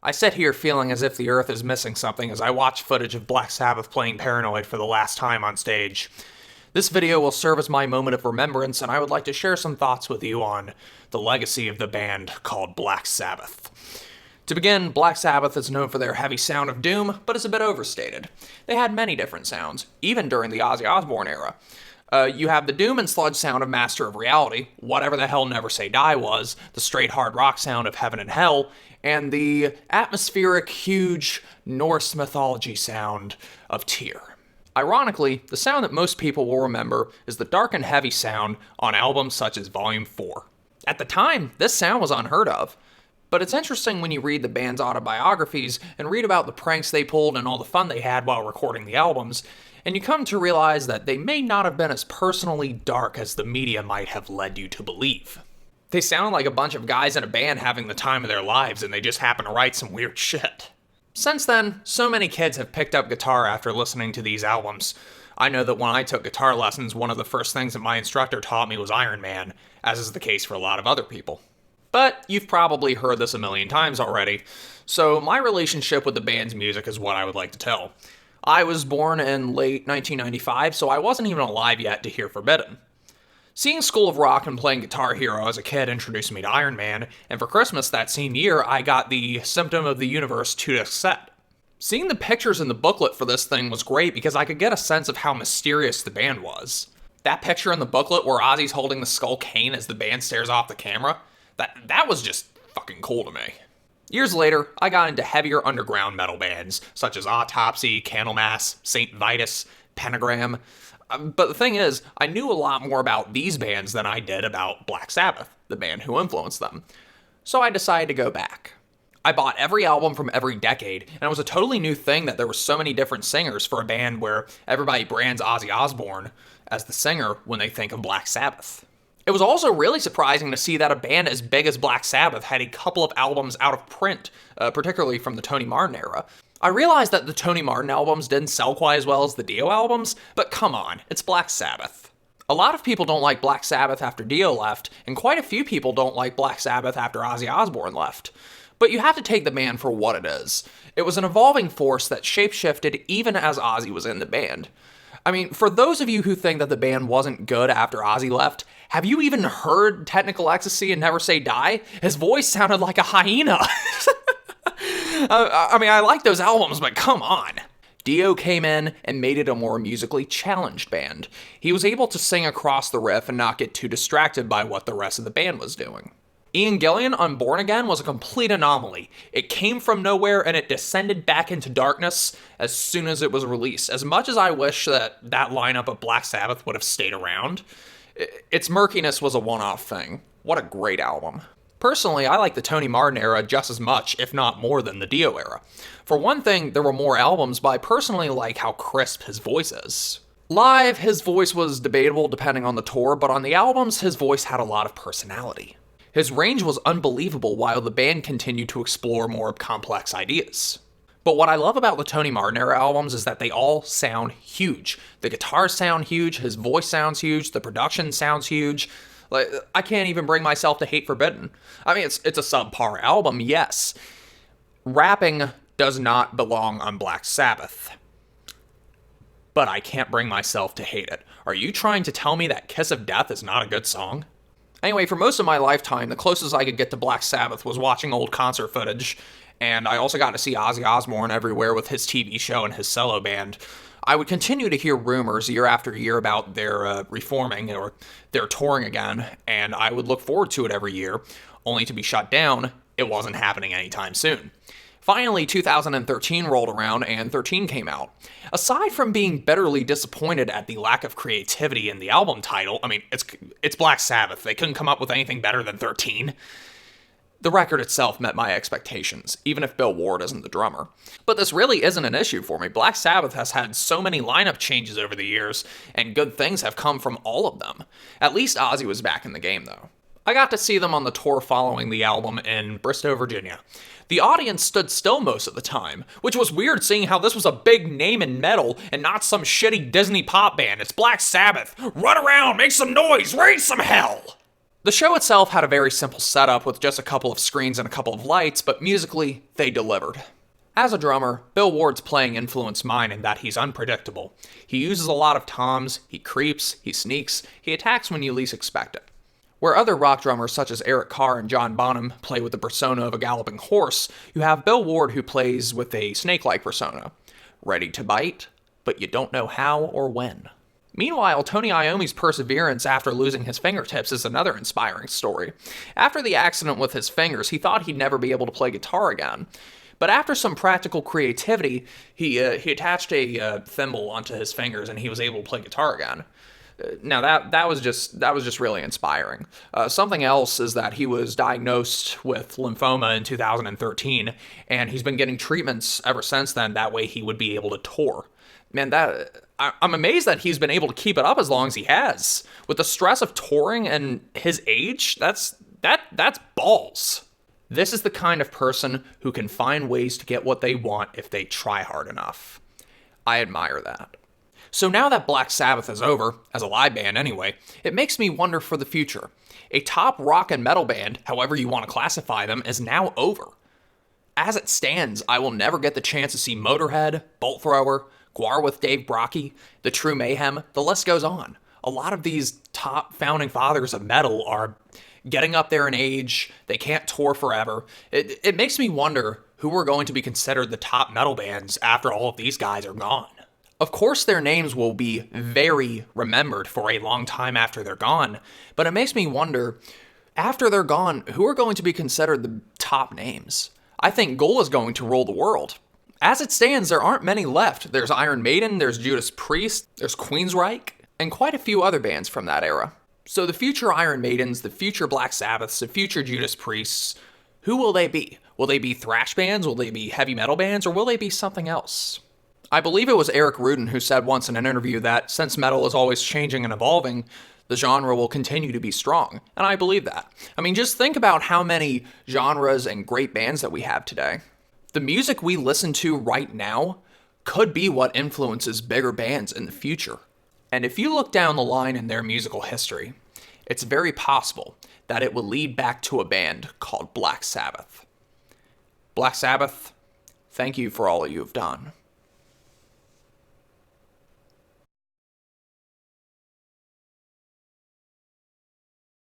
I sit here feeling as if the Earth is missing something as I watch footage of Black Sabbath playing Paranoid for the last time on stage. This video will serve as my moment of remembrance, and I would like to share some thoughts with you on the legacy of the band called Black Sabbath. To begin, Black Sabbath is known for their heavy sound of doom, but is a bit overstated. They had many different sounds, even during the Ozzy Osbourne era. You have the doom and sludge sound of Master of Reality, whatever the hell Never Say Die was, the straight hard rock sound of Heaven and Hell, and the atmospheric, huge Norse mythology sound of Tyr. Ironically, the sound that most people will remember is the dark and heavy sound on albums such as Volume 4. At the time, this sound was unheard of. But it's interesting when you read the band's autobiographies and read about the pranks they pulled and all the fun they had while recording the albums, and you come to realize that they may not have been as personally dark as the media might have led you to believe. They sound like a bunch of guys in a band having the time of their lives, and they just happen to write some weird shit. Since then, so many kids have picked up guitar after listening to these albums. I know that when I took guitar lessons, one of the first things that my instructor taught me was Iron Man, as is the case for a lot of other people. But you've probably heard this a million times already, so my relationship with the band's music is what I would like to tell. I was born in late 1995, so I wasn't even alive yet to hear Forbidden. Seeing School of Rock and playing Guitar Hero as a kid introduced me to Iron Man, and for Christmas that same year, I got the Symptom of the Universe 2-disc set. Seeing the pictures in the booklet for this thing was great because I could get a sense of how mysterious the band was. That picture in the booklet where Ozzy's holding the skull cane as the band stares off the camera, that was just fucking cool to me. Years later, I got into heavier underground metal bands, such as Autopsy, Candlemass, Saint Vitus, Pentagram. But the thing is, I knew a lot more about these bands than I did about Black Sabbath, the band who influenced them. So I decided to go back. I bought every album from every decade, and it was a totally new thing that there were so many different singers for a band where everybody brands Ozzy Osbourne as the singer when they think of Black Sabbath. It was also really surprising to see that a band as big as Black Sabbath had a couple of albums out of print, particularly from the Tony Martin era. I realized that the Tony Martin albums didn't sell quite as well as the Dio albums, but come on, it's Black Sabbath. A lot of people don't like Black Sabbath after Dio left, and quite a few people don't like Black Sabbath after Ozzy Osbourne left. But you have to take the band for what it is. It was an evolving force that shapeshifted even as Ozzy was in the band. I mean, for those of you who think that the band wasn't good after Ozzy left, have you even heard Technical Ecstasy and Never Say Die? His voice sounded like a hyena. I like those albums, but come on. Dio came in and made it a more musically challenged band. He was able to sing across the riff and not get too distracted by what the rest of the band was doing. Ian Gillan on Born Again was a complete anomaly. It came from nowhere and it descended back into darkness as soon as it was released. As much as I wish that lineup of Black Sabbath would have stayed around, its murkiness was a one-off thing. What a great album. Personally, I like the Tony Martin era just as much, if not more, than the Dio era. For one thing, there were more albums, but I personally like how crisp his voice is. Live, his voice was debatable depending on the tour, but on the albums, his voice had a lot of personality. His range was unbelievable while the band continued to explore more complex ideas. But what I love about the Tony Martin era albums is that they all sound huge. The guitars sound huge, his voice sounds huge, the production sounds huge. Like, I can't even bring myself to hate Forbidden. I mean, it's a subpar album, yes. Rapping does not belong on Black Sabbath. But I can't bring myself to hate it. Are you trying to tell me that Kiss of Death is not a good song? Anyway, for most of my lifetime, the closest I could get to Black Sabbath was watching old concert footage, and I also got to see Ozzy Osbourne everywhere with his TV show and his solo band. I would continue to hear rumors year after year about their reforming or their touring again, and I would look forward to it every year, only to be shut down. It wasn't happening anytime soon. Finally, 2013 rolled around and 13 came out. Aside from being bitterly disappointed at the lack of creativity in the album title, I mean, it's Black Sabbath. They couldn't come up with anything better than 13. The record itself met my expectations, even if Bill Ward isn't the drummer. But this really isn't an issue for me. Black Sabbath has had so many lineup changes over the years, and good things have come from all of them. At least Ozzy was back in the game, though. I got to see them on the tour following the album in Bristow, Virginia. The audience stood still most of the time, which was weird seeing how this was a big name in metal and not some shitty Disney pop band. It's Black Sabbath. Run around, make some noise, raise some hell! The show itself had a very simple setup with just a couple of screens and a couple of lights, but musically, they delivered. As a drummer, Bill Ward's playing influenced mine in that he's unpredictable. He uses a lot of toms, he creeps, he sneaks, he attacks when you least expect it. Where other rock drummers such as Eric Carr and John Bonham play with the persona of a galloping horse, you have Bill Ward who plays with a snake-like persona. Ready to bite, but you don't know how or when. Meanwhile, Tony Iommi's perseverance after losing his fingertips is another inspiring story. After the accident with his fingers, he thought he'd never be able to play guitar again. But after some practical creativity, he attached a thimble onto his fingers and he was able to play guitar again. Now that was just really inspiring. Something else is that he was diagnosed with lymphoma in 2013, and he's been getting treatments ever since then. That way he would be able to tour. Man, I'm amazed that he's been able to keep it up as long as he has. With the stress of touring and his age, that's balls. This is the kind of person who can find ways to get what they want if they try hard enough. I admire that. So now that Black Sabbath is over, as a live band anyway, it makes me wonder for the future. A top rock and metal band, however you want to classify them, is now over. As it stands, I will never get the chance to see Motorhead, Bolt Thrower, Gwar with Dave Brockie, The True Mayhem, the list goes on. A lot of these top founding fathers of metal are getting up there in age, they can't tour forever. It makes me wonder who are going to be considered the top metal bands after all of these guys are gone. Of course, their names will be very remembered for a long time after they're gone, but it makes me wonder, after they're gone, who are going to be considered the top names? I think Goal is going to rule the world. As it stands, there aren't many left. There's Iron Maiden, there's Judas Priest, there's Queensryche, and quite a few other bands from that era. So the future Iron Maidens, the future Black Sabbaths, the future Judas Priests, who will they be? Will they be thrash bands? Will they be heavy metal bands? Or will they be something else? I believe it was Eric Rudin who said once in an interview that since metal is always changing and evolving, the genre will continue to be strong. And I believe that. I mean, just think about how many genres and great bands that we have today. The music we listen to right now could be what influences bigger bands in the future. And if you look down the line in their musical history, it's very possible that it will lead back to a band called Black Sabbath. Black Sabbath, thank you for all that you have done.